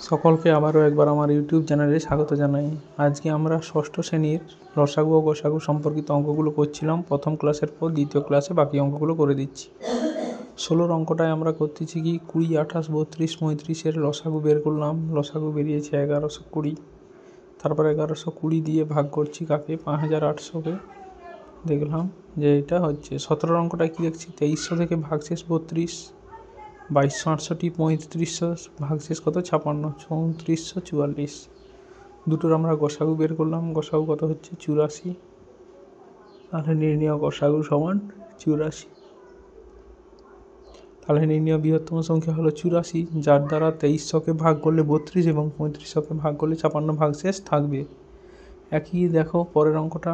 সকলকে আবারও একবার আমার ইউটিউব চ্যানেলে স্বাগত জানাই। আজকে আমরা ষষ্ঠ শ্রেণীর লসাগু ও গসাগু সম্পর্কিত অঙ্কগুলো করছিলাম। প্রথম ক্লাসের পর দ্বিতীয় ক্লাসে বাকি অঙ্কগুলো করে দিচ্ছি। 16 অঙ্কটায় আমরা করতেছি কি 20, 28, 32, 35 লসাগু বের করলাম। লসাগু বেরিয়েছে 1120। তারপর 1120 দিয়ে ভাগ করছি কাকে, 5800-কে। দেখলাম যে এটা হচ্ছে 17 অঙ্কটায় কী দেখছি, 2300 থেকে ভাগশেষ 32, 2268, 3500 ভাগশেষ কত 56, 3444। দুটোর আমরা গসাগু বের করলাম। গসাগু কত হচ্ছে 84। তাহলে নির্ণয় গসাগু সমান 84। তাহলে নির্ণয় বৃহত্তম সংখ্যা হলো 84, যার দ্বারা 2300-কে ভাগ করলে 32 এবং 3500-কে ভাগ করলে 56 ভাগশেষ থাকবে। একই দেখো পরের অঙ্কটা,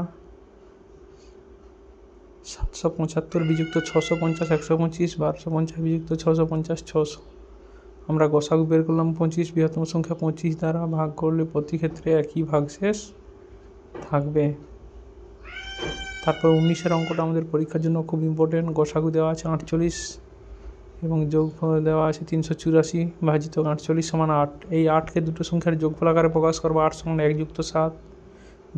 775 বিযুক্ত 650 125, 1250 বিযুক্ত 650 600। আমরা গসাগু বের করলাম 25, বৃহত্তম সংখ্যা 25 দ্বারা ভাগ করলে প্রতি ক্ষেত্রে একই ভাগশেষ থাকবে। তারপর 19 অঙ্কটা আমাদের পরীক্ষার জন্য খুব ইম্পর্টেন্ট। গসাগু দেওয়া আছে 48 এবং যোগফল দেওয়া আছে 384 ভাজিত 48 সমান 8। এই 8কে দুটো সংখ্যার যোগফল আকারে প্রকাশ করবো। 8 সমান 1 যুক্ত 7,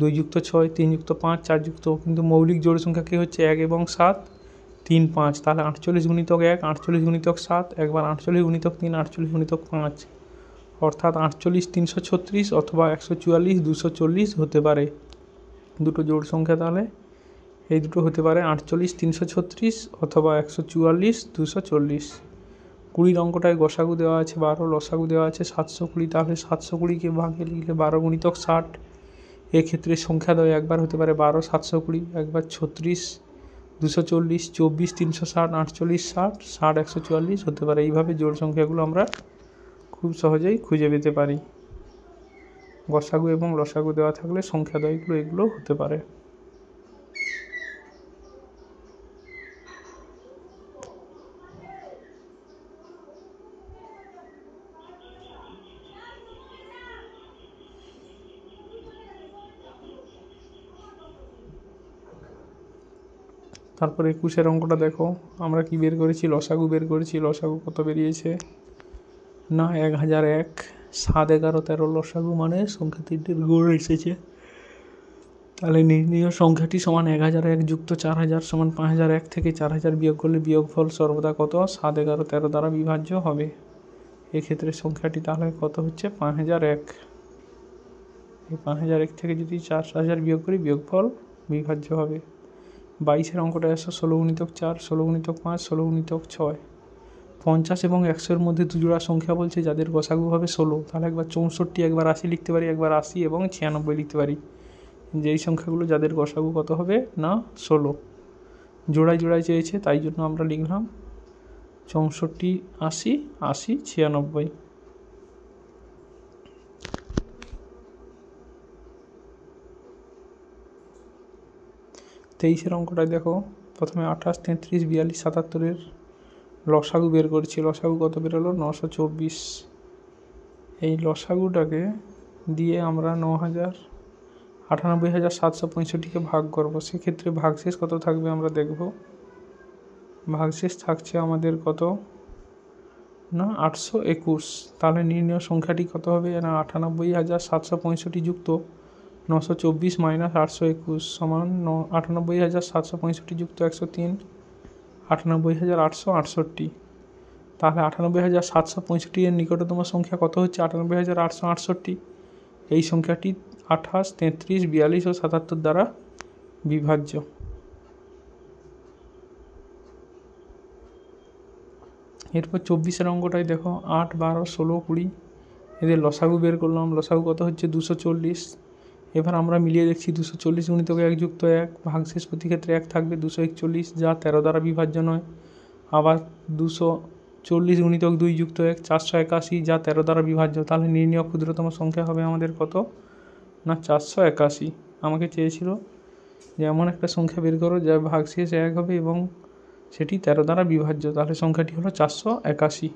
2 যুক্ত 6, 3 যুক্ত 5, 4 যুক্ত, কিন্তু মৌলিক জোড় সংখ্যা কী হচ্ছে 1 এবং 7, 3, 5। তাহলে 48 গুণিতক 1, 48 গুণিতক 7, একবার 48 গুণিতক 3, 48 গুণিতক 5, অর্থাৎ 48 336 অথবা 144 240 হতে পারে। দুটো জোড় সংখ্যা তাহলে এই দুটো হতে পারে 48 336 অথবা 144 240। 20 অঙ্কটায় গসাগু দেওয়া আছে 12, লসাগু দেওয়া আছে 720। তাহলে 720-কে ভাগে লিখলে 12 গুণিতক 60। এক্ষেত্রে সংখ্যাদ্বয় একবার হতে পারে 12 720, একবার 36 240, 24 360, 48 60, 60 144 হতে পারে। এইভাবে জোড় সংখ্যাগুলো আমরা খুব সহজেই খুঁজে পেতে পারি। গসাগু এবং লসাগু দেওয়া থাকলে সংখ্যাদ্বয়গুলো এগুলো হতে পারে। তারপরে 21 অঙ্কটা দেখো, আমরা কি বের করেছি, লসাগু বের করেছি। লসাগু কত বেরিয়েছে না 1001। 7, 11, 13 লসাগু মানে সংখ্যা তিনটির গড় এসেছে। তাহলে নির্ণীয় সংখ্যাটি সমান 1001 যুক্ত 4000 সমান 5001 থেকে 4000 বিয়োগ করলে বিয়োগফল সর্বদা কত 7, 11, 13 দ্বারা বিভাজ্য হবে। এক্ষেত্রে সংখ্যাটি তাহলে কত হচ্ছে 5001। এই 5001 থেকে যদি 4000 বিয়োগ করি বিয়োগফল বিভাজ্য হবে। 22 অঙ্কটা 16 গুণিতক 4, 16 গুণিতক 5, 16 গুণিতক 6। 50 এবং 100-এর মধ্যে দুজোড়া সংখ্যা বলছে যাদের গসাগু হবে 16। তাহলে একবার 64, একবার 80 লিখতে পারি, একবার 80 এবং 96 লিখতে পারি। যেই সংখ্যাগুলো যাদের গসাগু কত হবে না 16, জোড়ায় জোড়ায় চেয়েছে, তাই জন্য আমরা লিখলাম 64, 80, 80, 96। 23 অঙ্কটায় দেখো, প্রথমে 28, 33, 42, 77-এর লসাগু বের করছি। লসাগু কত বেরোলো 924। এই লসাগুটাকে দিয়ে আমরা 98,765-কে ভাগ করবো। সেক্ষেত্রে ভাগশেষ কত থাকবে আমরা দেখব। ভাগশেষ থাকছে আমাদের কত না 821। তাহলে নির্ণয় সংখ্যাটি কত হবে না 98,765 যুক্ত 924 মাইনাস 821 সমান 98,765 যুক্ত 103, 98,868। তাহলে 98,765-এর নিকটতম সংখ্যা কত হচ্ছে 98,868। এই সংখ্যাটি 28, 33, 42 ও 77 দ্বারা বিভাজ্য। এরপর 24 অঙ্কটাই দেখো, 8, 12, 16, 20 এদের লসাগু বের করলাম। লসাগু কত হচ্ছে 240। এবার আমরা মিলিয়ে দেখছি 240 গুণিতক 1 যুক্ত 1, ভাগশেষ প্রতি ক্ষেত্রে 1 থাকবে 241, যা 13 দ্বারা বিভাজ্য নয়। আবার 240 গুণিতক 2 যুক্ত 1, 481, যা 13 দ্বারা বিভাজ্য। তাহলে নির্ণয় ক্ষুদ্রতম সংখ্যা হবে আমাদের কত না 481। আমাকে চেয়েছিল যে এমন একটা সংখ্যা বের করো যা ভাগশেষ 1 হবে এবং সেটি 13 দ্বারা বিভাজ্য। তাহলে সংখ্যাটি হলো 481।